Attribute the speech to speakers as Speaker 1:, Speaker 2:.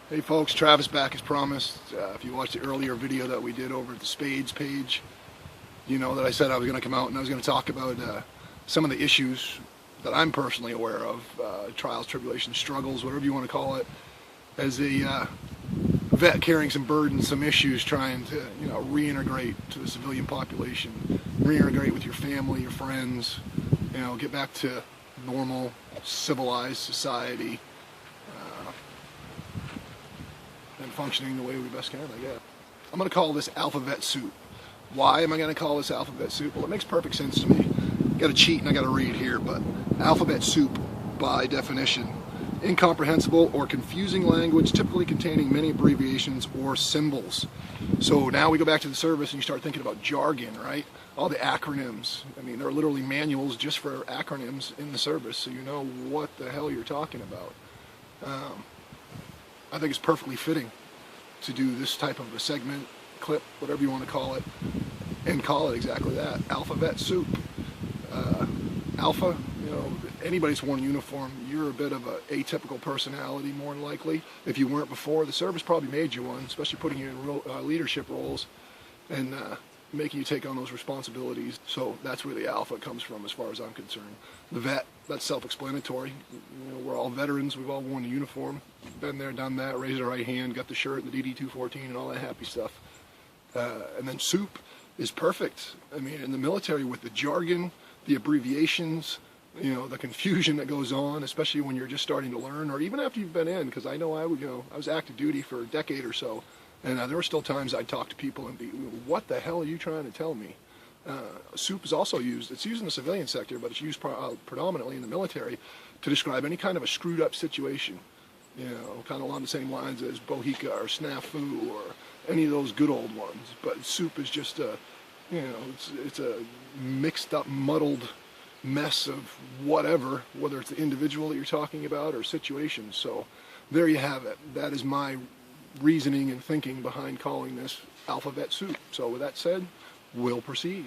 Speaker 1: Hey folks, Travis back as promised. If you watched the earlier video that we did over at the SPADES page, you know that I said I was going to come out and I was going to talk about some of the issues that I'm personally aware of, trials, tribulations, struggles, whatever you want to call it, as a vet carrying some burdens, some issues, trying to reintegrate to the civilian population, reintegrate with your family, your friends, get back to normal, civilized society. And functioning the way we best can, I guess. I'm going to call this AlphaVet soup. Why am I going to call this AlphaVet soup? Well, it makes perfect sense to me. Got to cheat and I got to read here, but AlphaVet soup, by definition, incomprehensible or confusing language, typically containing many abbreviations or symbols. So now we go back to the service and you start thinking about jargon, right? All the acronyms. I mean, there are literally manuals just for acronyms in the service, so you know what the hell you're talking about. I think it's perfectly fitting to do this type of a segment, clip, whatever you want to call it, and call it exactly that, AlphaVet soup. Alpha, anybody's worn a uniform, you're a bit of a atypical personality more than likely. If you weren't before, the service probably made you one, especially putting you in leadership roles and making you take on those responsibilities. So that's where the alpha comes from as far as I'm concerned. The vet, that's self-explanatory. We're all veterans, we've all worn a uniform, been there, done that, raised our right hand, got the shirt and the DD-214 and all that happy stuff. And then soup is perfect. I mean, in the military with the jargon, the abbreviations, the confusion that goes on, especially when you're just starting to learn, or even after you've been in, because I know I was active duty for a decade or so, and there were still times I'd talk to people and be, what the hell are you trying to tell me? Soup is also used, it's used in the civilian sector, but it's used predominantly in the military to describe any kind of a screwed up situation. Kind of along the same lines as bohica or snafu or any of those good old ones. But soup is just a, it's a mixed up, muddled mess of whatever, whether it's the individual that you're talking about or situations. So there you have it. That is my reasoning and thinking behind calling this AlphaVet soup. So with that said, we'll proceed.